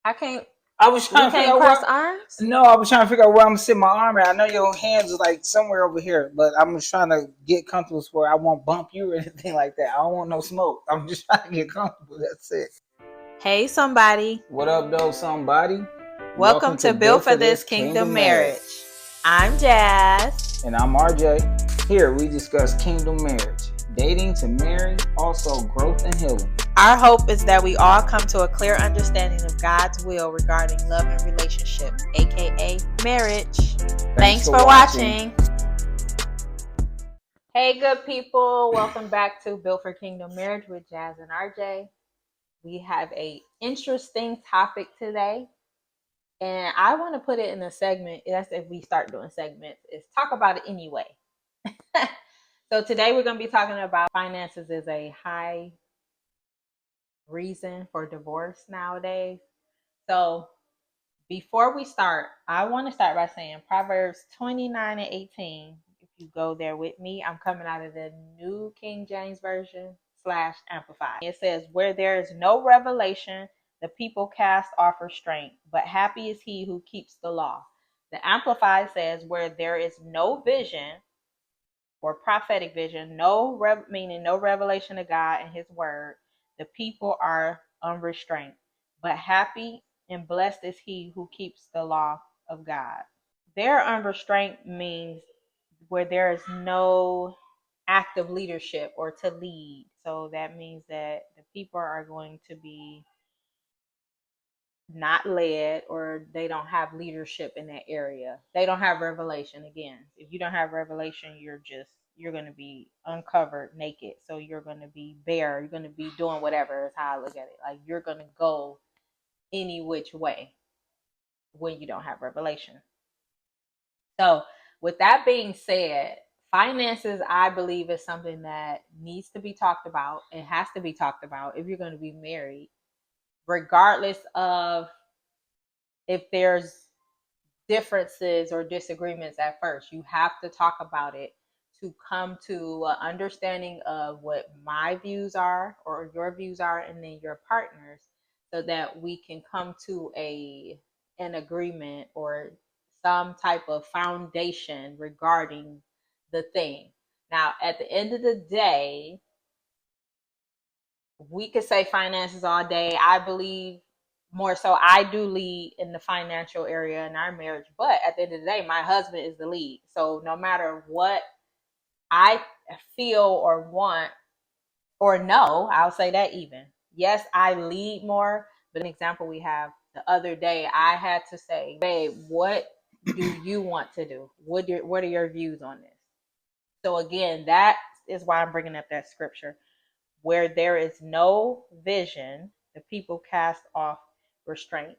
I can't. I was trying We to figure can't out cross where. arms. No, I was trying to figure out where I'm gonna sit my arm at. I know your hands is like somewhere over here, but I'm just trying to get comfortable where I won't bump you or anything like that. I don't want no smoke. I'm just trying to get comfortable. That's it. Hey, somebody. What up, though, somebody? Welcome to Build for This Kingdom Marriage. I'm Jazz. And I'm RJ. Here we discuss kingdom marriage, dating to marry, also growth and healing. Our hope is that we all come to a clear understanding of God's will regarding love and relationships, aka marriage. Thanks for watching. Hey, good people. Welcome back to Build for Kingdom Marriage with Jazz and RJ. We have an interesting topic today. And I want to put it in a segment. That's if we start doing segments, is talk about it anyway. So today we're going to be talking about finances is a high reason for divorce nowadays. So before we start, I want to start by saying Proverbs 29 and 18. If you go there with me, I'm coming out of the New King James Version / Amplified. It says, where there is no revelation, the people cast off restraint, but happy is he who keeps the law. The Amplified says, where there is no vision or prophetic vision, meaning no revelation of God and his word, the people are unrestrained, but happy and blessed is he who keeps the law of God. Their unrestrained means where there is no active leadership or to lead. So that means that the people are going to be not led, or they don't have leadership in that area. They don't have revelation. Again, if you don't have revelation, you're going to be uncovered naked. So you're going to be bare. You're going to be doing whatever is how I look at it. Like you're going to go any which way when you don't have revelation. So with that being said, finances, I believe, is something that needs to be talked about. It has to be talked about if you're going to be married, regardless of if there's differences or disagreements at first. You have to talk about it to come to an understanding of what my views are or your views are, and then your partners, so that we can come to an agreement or some type of foundation regarding the thing. Now, at the end of the day, we could say finances all day. I believe more so I do lead in the financial area in our marriage, but at the end of the day, my husband is the lead. So no matter what I feel or want or know, I'll say that even. Yes, I lead more, but an example we have the other day, I had to say, babe, what do you want to do? What are your views on this? So again, that is why I'm bringing up that scripture. Where there is no vision, the people cast off restraint.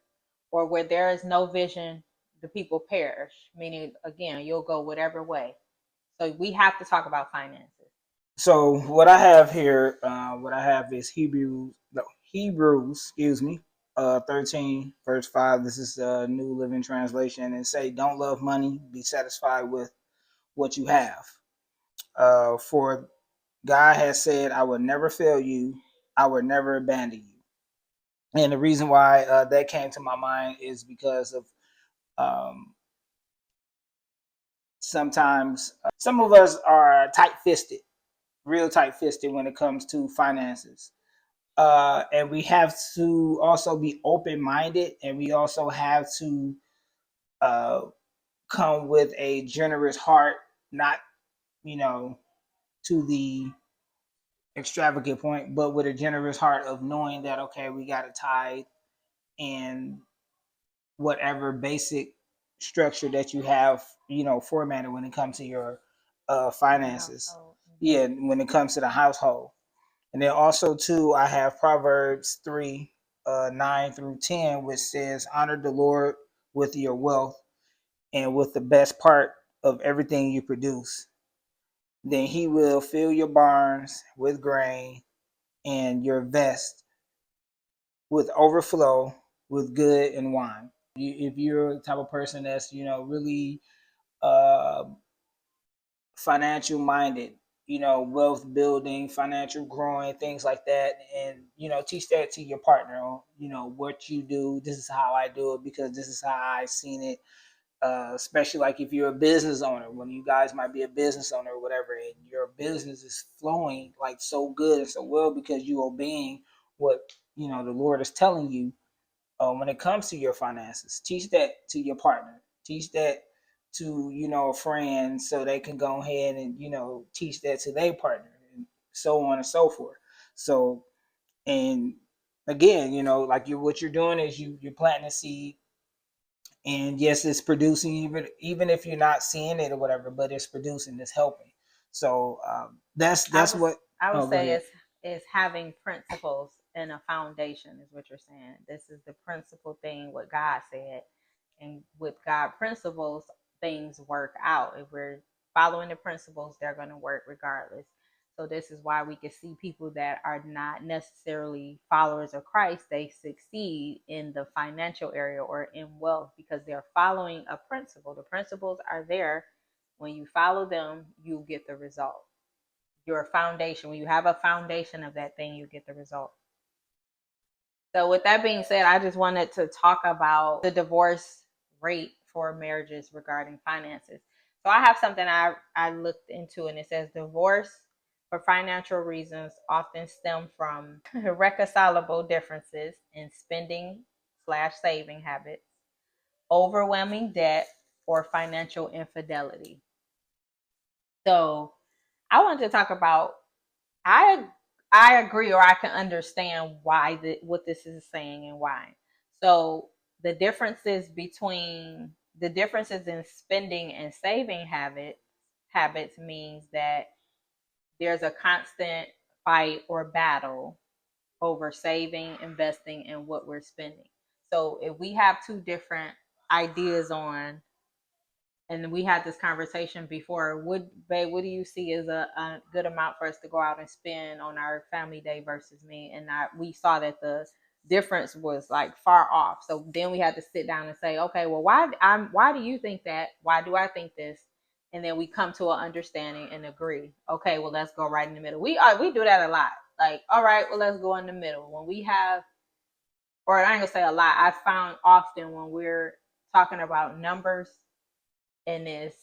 Or where there is no vision, the people perish. Meaning, again, you'll go whatever way. So we have to talk about finances. So what I have here, is Hebrews, 13 verse 5. This is a New Living Translation, and say, "Don't love money. Be satisfied with what you have. For God has said, I will never fail you. I will never abandon you." And the reason why that came to my mind is because of sometimes some of us are tight-fisted, real tight-fisted when it comes to finances. And we have to also be open-minded, and we also have to come with a generous heart, not, to the extravagant point, but with a generous heart of knowing that, okay, we got to tithe and whatever basic structure that you have, formatted when it comes to your finances. Yeah, when it comes to the household. And then also too, I have Proverbs 3, 9 through 10, which says, "Honor the Lord with your wealth and with the best part of everything you produce. Then he will fill your barns with grain and your vest with overflow with good and wine." If you're the type of person that's, really financial minded, wealth building, financial growing, things like that. And, teach that to your partner. What you do, this is how I do it because this is how I seen it. Especially like if you're a business owner, when you guys might be a business owner or whatever, and your business is flowing like so good and so well because you obeying what, the Lord is telling you. When it comes to your finances, teach that to your partner, teach that to a friend, so they can go ahead and teach that to their partner, and so on and so forth. So, and again, like what you're doing is you're planting a seed, and yes, it's producing, even if you're not seeing it or whatever, but it's producing, it's helping. So I that's was what. I would Oh, go say ahead. it's having principles and a foundation is what you're saying. This is the principal thing what God said. And with God principles, things work out. If we're following the principles, they're going to work regardless. So this is why we can see people that are not necessarily followers of Christ, they succeed in the financial area or in wealth because they're following a principle. The principles are there. When you follow them, you get the result. Your foundation, when you have a foundation of that thing, you get the result. So with that being said, I just wanted to talk about the divorce rate for marriages regarding finances. So I have something I looked into, and it says divorce for financial reasons often stem from irreconcilable differences in spending slash saving habits, overwhelming debt, or financial infidelity. So I wanted to talk about I I agree, or I can understand why what this is saying and why. So the differences in spending and saving habits means that there's a constant fight or battle over saving, investing, and what we're spending. So if we have two different ideas on, and we had this conversation before. What do you see as a good amount for us to go out and spend on our family day versus me? And we saw that the difference was like far off. So then we had to sit down and say, okay, well, why do you think that? Why do I think this? And then we come to an understanding and agree. Okay, well, let's go right in the middle. We do that a lot. Like, all right, well, let's go in the middle. When we have, or I ain't gonna say a lot. I found often when we're talking about numbers and it's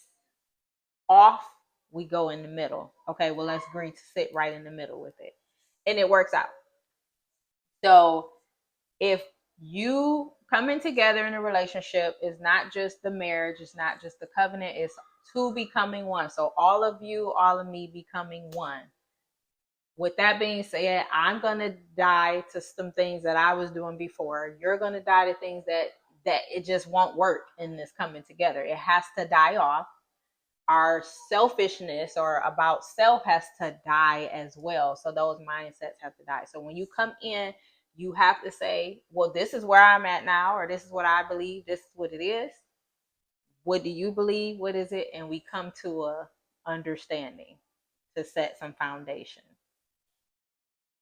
off, we go in the middle. Okay, well, let's agree to sit right in the middle with it. And it works out. So if you coming together in a relationship is not just the marriage, it's not just the covenant, it's two becoming one. So all of you, all of me becoming one. With that being said, I'm gonna die to some things that I was doing before. You're gonna die to things that it just won't work in this coming together. It has to die off. Our selfishness or about self has to die as well. So those mindsets have to die. So when you come in, you have to say, well, this is where I'm at now, or this is what I believe, this is what it is. What do you believe? What is it? And we come to a understanding to set some foundation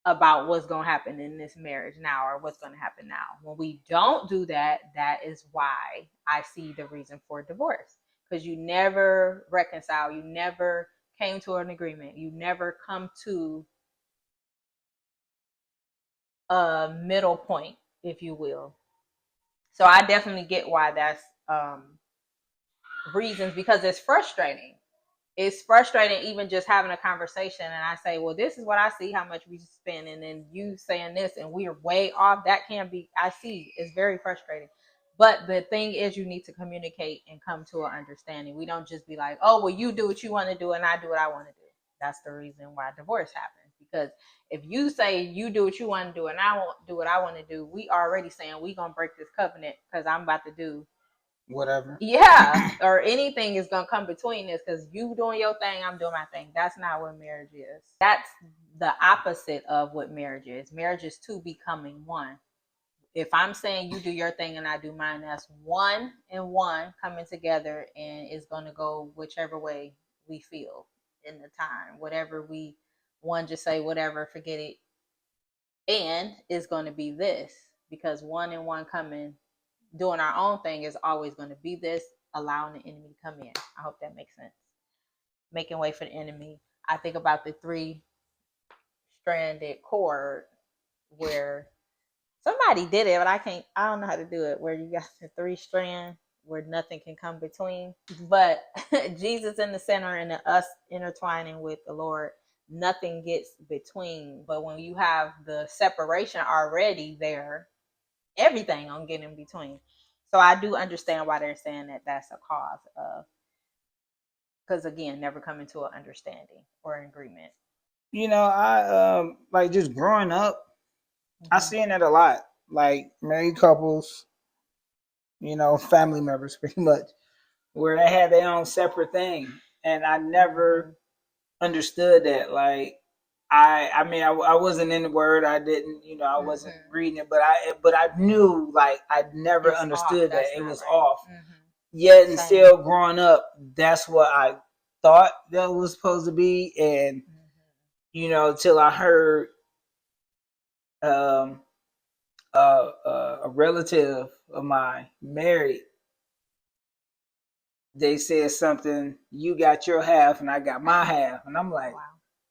about what's going to happen in this marriage now or what's going to happen now. When we don't do that, that is why I see the reason for divorce, because you never reconcile, you never came to an agreement, you never come to a middle point, if you will. So I definitely get why that's reasons, because it's frustrating. It's frustrating even just having a conversation and I say, well, this is what I see how much we spend, and then you saying this and we're way off. That can be, I see, it's very frustrating. But the thing is, you need to communicate and come to an understanding. We don't just be like, oh, well, you do what you want to do and I do what I want to do. That's the reason why divorce happens. Because if you say you do what you want to do and I won't do what I want to do, we already saying we gonna break this covenant because I'm about to do Whatever. yeah, or anything is gonna come between this because you doing your thing, I'm doing my thing. That's not what marriage is. That's the opposite of what marriage is. Marriage is two becoming one. If I'm saying you do your thing and I do mine, that's one and one coming together, and it's gonna go whichever way we feel in the time. Whatever we one just say whatever, forget it, and it's gonna be this because one and one coming doing our own thing is always going to be this, allowing the enemy to come in. I hope that makes sense. Making way for the enemy. I think about the three stranded cord where somebody did it, but I don't know how to do it, where you got the three strand where nothing can come between. But Jesus in the center and us intertwining with the Lord, nothing gets between. But when you have the separation already there, everything on get in between. So I do understand why they're saying that that's a cause of, because again, never coming to an understanding or an agreement. I like just growing up, I Mm-hmm. seen that a lot. Like married couples, family members pretty much, where they had their own separate thing. And I Mm-hmm. never understood that. Like I mean I wasn't in the word. I didn't, I wasn't Mm-hmm. reading it, but I knew like I never It's off. understood that That's it not was right. off. Mm-hmm. Yet and Same. still growing up, that's what I thought that was supposed to be. And Mm-hmm. till I heard um a relative of mine married, they said something, you got your half and I got my half. And I'm Oh like, wow.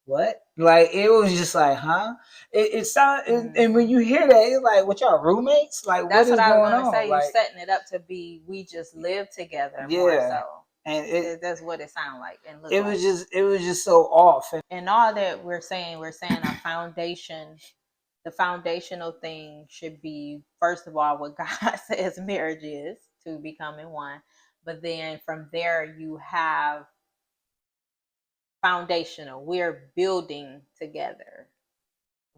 what? Like, it was just like, huh? It sound, and when Mm-hmm. you hear that, it's like, what, y'all roommates? Like, what That's what is I was going gonna on? say. You Like, setting it up to be we just live together more yeah. so. And That's what it sounds like and look it was like. just it was just so off. And all that we're saying a foundation. The foundational thing should be first of all what God says marriage is, to becoming one. But then from there you have foundational. We're building together.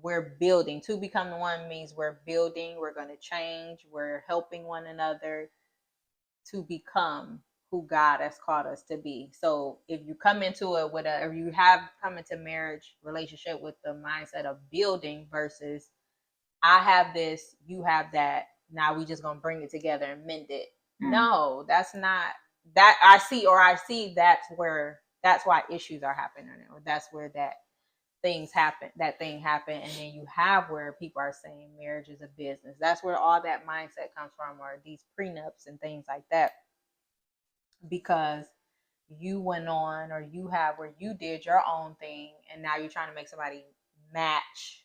We're building. To become the one means we're building, we're going to change, we're helping one another to become who God has called us to be. So if you come into it with or you have come into marriage relationship with the mindset of building versus I have this, you have that, now we just gonna bring it together and mend it. No, that's not that I see that's why issues are happening, or that's where that thing happen, and then you have where people are saying marriage is a business. That's where all that mindset comes from, or these prenups and things like that, because you went on or you have where you did your own thing and now you're trying to make somebody match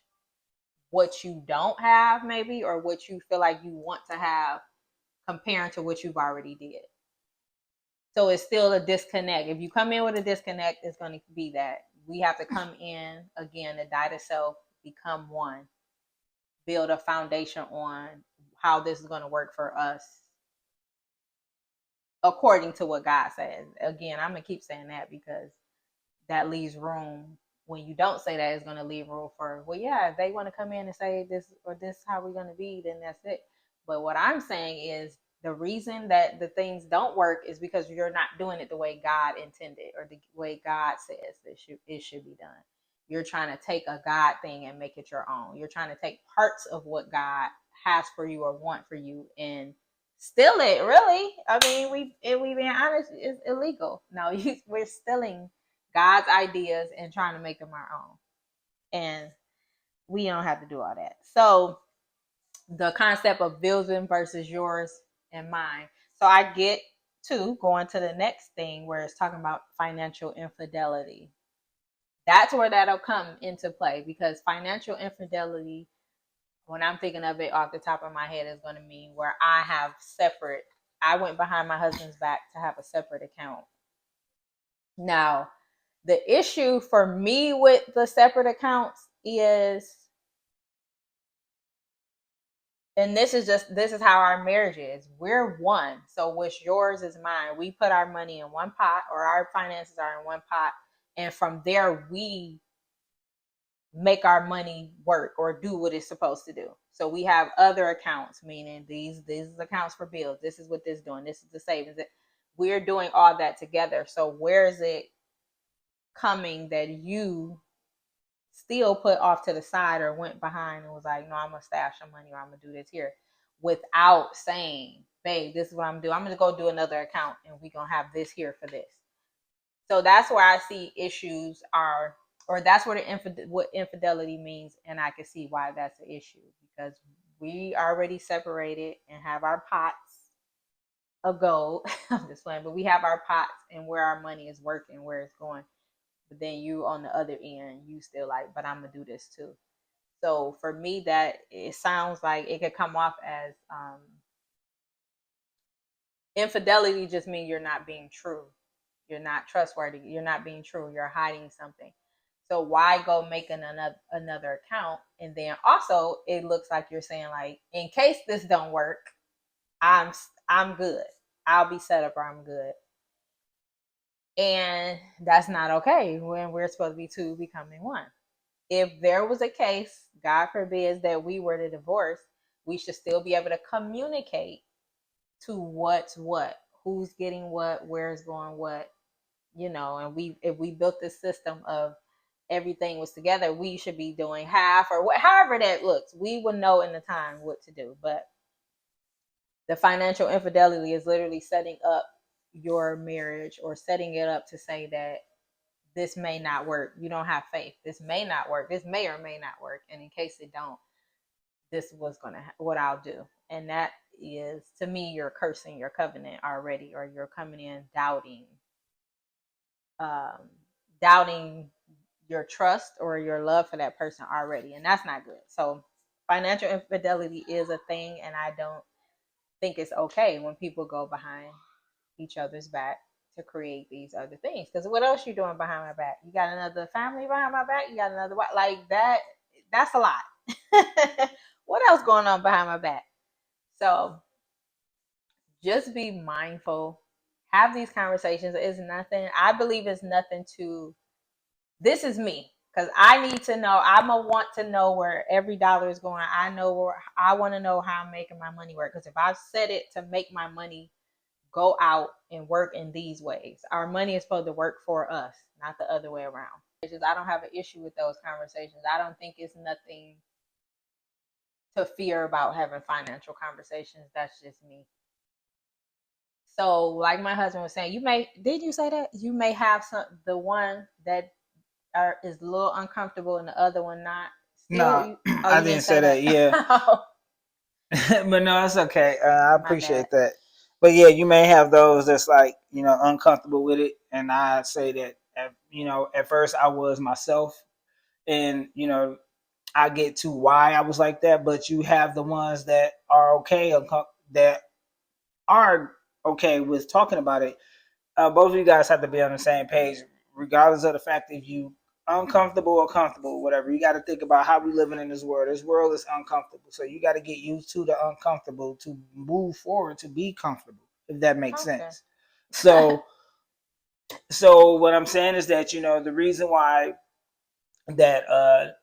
what you don't have maybe, or what you feel like you want to have comparing to what you've already did. So it's still a disconnect. If you come in with a disconnect, it's going to be that we have to come in again to die to self, become one, build a foundation on how this is going to work for us according to what God says. Again, I'm going to keep saying that because that leaves room. When you don't say that, it's going to leave room for, well, yeah, if they want to come in and say this or this is how we're going to be, then that's it. But what I'm saying is the reason that the things don't work is because you're not doing it the way God intended or the way God says it should be done. You're trying to take a God thing and make it your own. You're trying to take parts of what God has for you or want for you and steal it. Really, I mean, if we being honest, it's illegal. No, we're stealing God's ideas and trying to make them our own. And we don't have to do all that. So the concept of building versus yours and mine. So I get to going to the next thing where it's talking about financial infidelity. That's where that'll come into play, because financial infidelity, when I'm thinking of it off the top of my head, is going to mean where I went behind my husband's back to have a separate account. Now, the issue for me with the separate accounts is, and this is how our marriage is. We're one. So what's yours is mine. We put our money in one pot, or our finances are in one pot. And from there, we make our money work or do what it's supposed to do. So we have other accounts, meaning these accounts for bills. This is what this is doing. This is the savings. We're doing all that together. So where is it coming that you still put off to the side or went behind and was like, no, I'm gonna stash some money or I'm gonna do this here, without saying, babe, this is what I'm doing. I'm gonna go do another account and we're gonna have this here for this. So that's where I see issues are, or that's where what infidelity means, and I can see why that's an issue, because we already separated and have our pots of gold. I'm just playing, but we have our pots and where our money is working, where it's going. but then you on the other end, you still like, but I'm gonna do this too. So for me, that it sounds like it could come off as infidelity. Just means you're not being true, you're not trustworthy, you're not being true, you're hiding something. So why go making another account? And then also it looks like you're saying like, in case this don't work, I'm I'm good. I'll be set up or I'm good. And that's not okay when we're supposed to be two becoming one. If there was a case, God forbids, that we were to divorce, we should still be able to communicate to what's what, who's getting what, where's going what, and we if we built this system of everything was together, we should be doing half or what, however that looks. We will know in the time what to do. But the financial infidelity is literally setting up your marriage or setting it up to say that this may not work. You don't have faith. This may not work. This may or may not work. And in case it don't, this was what I'll do. And that is, to me, you're cursing your covenant already, or you're coming in um, doubting your trust or your love for that person already, and that's not good. So financial infidelity is a thing, and I don't think it's okay when people go behind each other's back to create these other things. Because what else you doing behind my back? You got another family behind my back? You got another wife? Like that? That's a lot. What else going on behind my back? So just be mindful. Have these conversations. It's nothing. I believe it's nothing to. This is me, because I need to know. I'm gonna want to know where every dollar is going. I know where I want to know how I'm making my money work. Because if I've set it to make my money go out and work in these ways, our money is supposed to work for us, not the other way around. I don't have an issue with those conversations. I don't think it's nothing to fear about having financial conversations. That's just me. So, like my husband was saying, did you say that you may have the one that is a little uncomfortable and the other one not. Still, No, oh, I you didn't didn't say say that. that. Yeah, Oh, but no, it's okay. I my bad. appreciate that. But yeah, you may have those that's like uncomfortable with it, and I say that at first I was myself, and I get to why I was like that. But you have the ones that are okay, that are okay with talking about it. Both of you guys have to be on the same page, regardless of the fact if you uncomfortable or comfortable, whatever. You got to think about how we living in this world. This world is uncomfortable, so you got to get used to the uncomfortable to move forward to be comfortable. If that makes Okay. sense. So, so what I'm saying is that the reason why that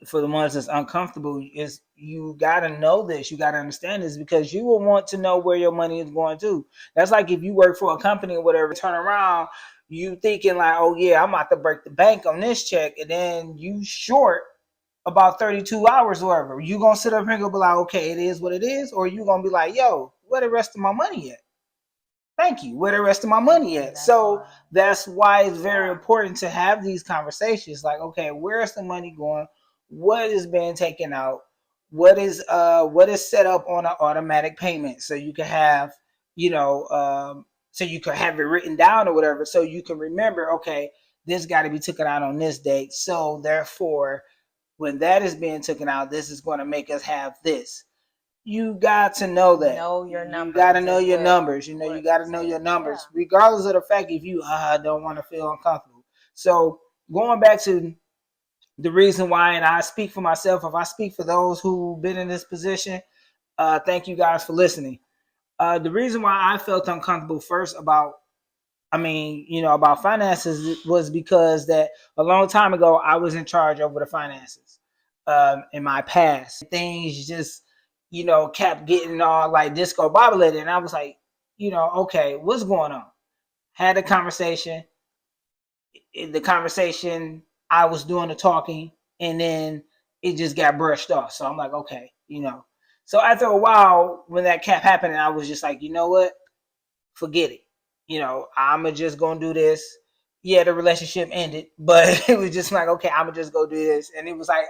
for the ones that's uncomfortable is you got to know this, you got to understand this, because you will want to know where your money is going to. That's like if you work for a company or whatever, turn around, you thinking like, oh yeah, I'm about to break the bank on this check, and then you short about 32 hours or whatever. You gonna sit up here and go be like, okay, it is what it is, or you gonna be like, yo, where the rest of my money at? Thank you. Where the rest of my money at? That's So why. that's why it's very important to have these conversations. Like, okay, where's the money going? What is being taken out? What is set up on an automatic payment? So you can have, so you can have it written down or whatever, so you can remember, okay, this got to be taken out on this date. So therefore, when that is being taken out, this is going to make us have this. You got to know that. Know your You got to numbers know is your what numbers. You got you to know your said. Yeah. numbers, regardless of the fact if you don't want to feel uncomfortable. So going back to the reason why, and I speak for myself, if I speak for those who've been in this position, thank you guys for listening. The reason why I felt uncomfortable first about finances was because that a long time ago I was in charge over the finances in my past. Things just kept getting all like disco bobbleheaded, and I was like, okay, what's going on? Had a conversation. In the conversation, I was doing the talking, and then it just got brushed off. So I'm like, okay. So after a while, when that cap happened, I was just like, you know what? Forget it. I'm just gonna do this. Yeah, the relationship ended, but it was just like, okay, I'm gonna just go do this. And it was like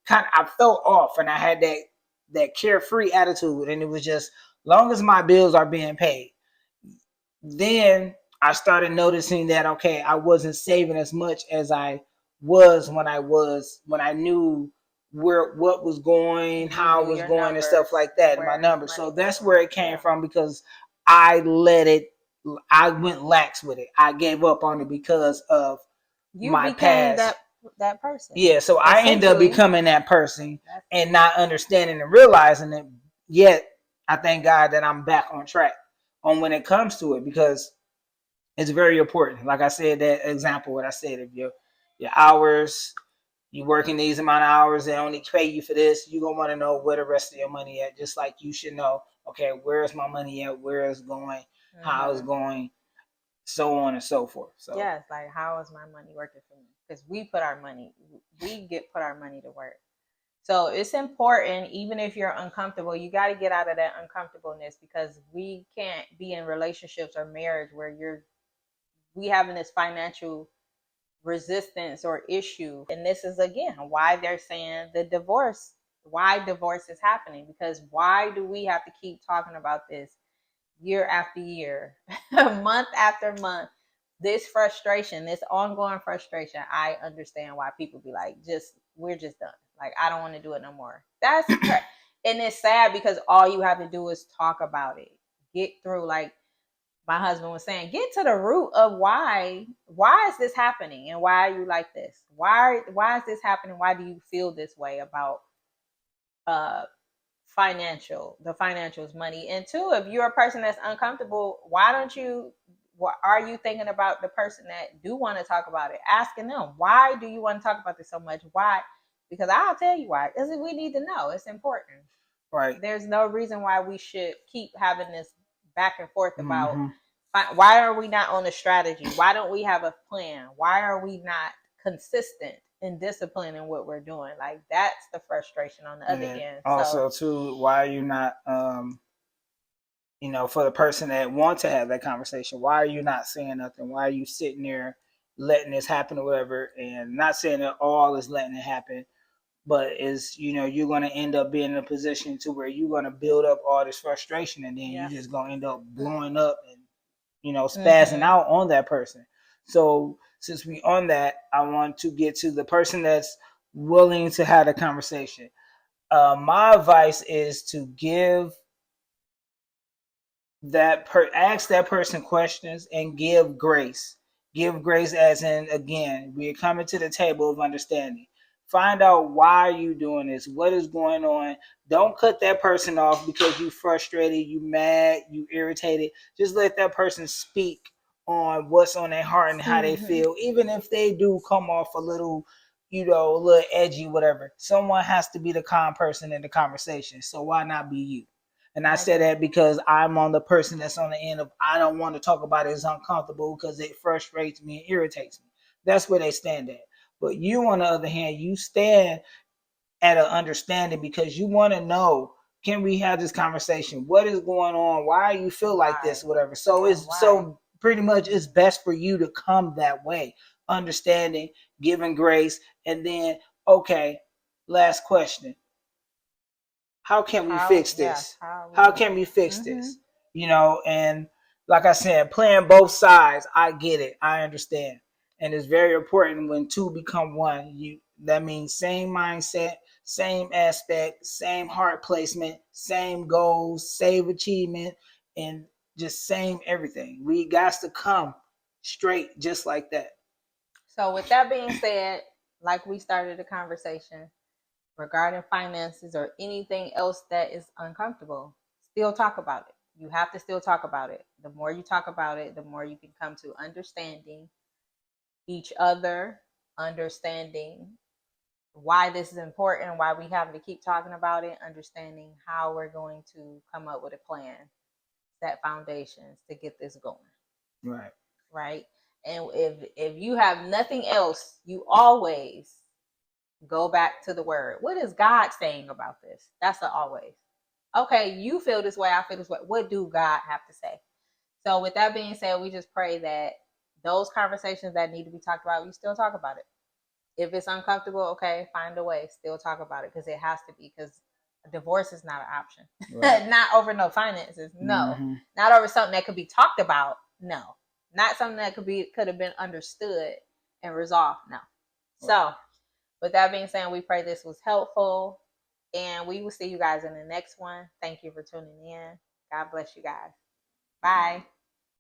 I felt off, and I had that carefree attitude, and it was just long as my bills are being paid. Then I started noticing that okay, I wasn't saving as much as I was when I knew what was going, You how knew it was your going, and stuff numbers, like that, my where numbers. money So was that's where going. it came Yeah. from, because I let it. I went lax with it. I gave up on it because of You my became past. that person. Yeah, so I end up Essentially. becoming that person That's and not understanding and realizing it. Yet I thank God that I'm back on track on when it comes to it, because it's very important. Like I said, that example, what I said, if your hours, you working these amount of hours, they only pay you for this, you're gonna want to know where the rest of your money at. Just like you should know, okay, where's my money at, where it's going, how it's going, so on and so forth. So yes, like how is my money working for me? Because we put our money to work. So it's important, even if you're uncomfortable, you got to get out of that uncomfortableness, because we can't be in relationships or marriage where we having this financial resistance or issue. And this is again why they're saying why divorce is happening, because why do we have to keep talking about this year after year, month after month? This frustration, this ongoing frustration, I understand why people be like, we're just done. Like, I don't want to do it no more. And it's sad, because all you have to do is talk about it. Get through, like my husband was saying, get to the root of why is this happening, and why are you like this? Why is this happening? Why do you feel this way about uh the financials, money? And two, if you're a person that's uncomfortable, why are you thinking about the person that do want to talk about it, asking them, why do you want to talk about this so much? Why? Because I'll tell you why. Because we need to know. It's important. right. There's no reason why we should keep having this back and forth about Mm-hmm. why are we not on a strategy? Why don't we have a plan? Why are we not consistent and disciplined in what we're doing? Like, that's the frustration on the And other then end. So also too, why are you not for the person that wants to have that conversation, why are you not saying nothing? Why are you sitting there letting this happen or whatever? And not saying that all is letting it happen, but is you're going to end up being in a position to where you're going to build up all this frustration, and then yeah. you're just going to end up blowing up and spazzing Mm-hmm. out on that person. So since we on that, I want to get to the person that's willing to have a conversation. My advice is to ask that person questions and give grace. Give grace, as in, again, we're coming to the table of understanding. Find out why are you doing this, what is going on. Don't cut that person off because you frustrated, you mad, you irritated. Just let that person speak on what's on their heart and how they Mm-hmm. feel, even if they do come off a little a little edgy, whatever. Someone has to be the calm person in the conversation, so why not be you? And I I say agree. that because I'm on the person that's on the end of, I don't want to talk about it, it's uncomfortable because it frustrates me and irritates me. That's where they stand at. But you, on the other hand, you stand at an understanding because you want to know, can we have this conversation? What is going on? Why you feel like this? Why? Whatever. So Yeah, it's why? so pretty much it's best for you to come that way, understanding, giving grace, and then okay. Last question, how can we How? fix Yes. this? How are we How gonna? can we fix Mm-hmm. this? And like I said, playing both sides, I get it. I understand. And it's very important when two become one. That means same mindset, same aspect, same heart placement, same goals, same achievement, and just same everything. We got to come straight just like that. So with that being said, like we started the conversation regarding finances or anything else that is uncomfortable, still talk about it. You have to still talk about it. The more you talk about it, the more you can come to understanding each other, understanding why this is important, why we have to keep talking about it, understanding how we're going to come up with a plan, set foundations to get this going. Right. Right? And if you have nothing else, you always go back to the word. What is God saying about this? That's the always. Okay, you feel this way, I feel this way. What do God have to say? So with that being said, we just pray that those conversations that need to be talked about, you still talk about it. If it's uncomfortable, okay, find a way, still talk about it, because it has to be, because divorce is not an option. Right. Not over no finances, no. Mm-hmm. Not over something that could be talked about, no. Not something that could have been understood and resolved, no. So, with that being said, we pray this was helpful. And we will see you guys in the next one. Thank you for tuning in. God bless you guys. Bye.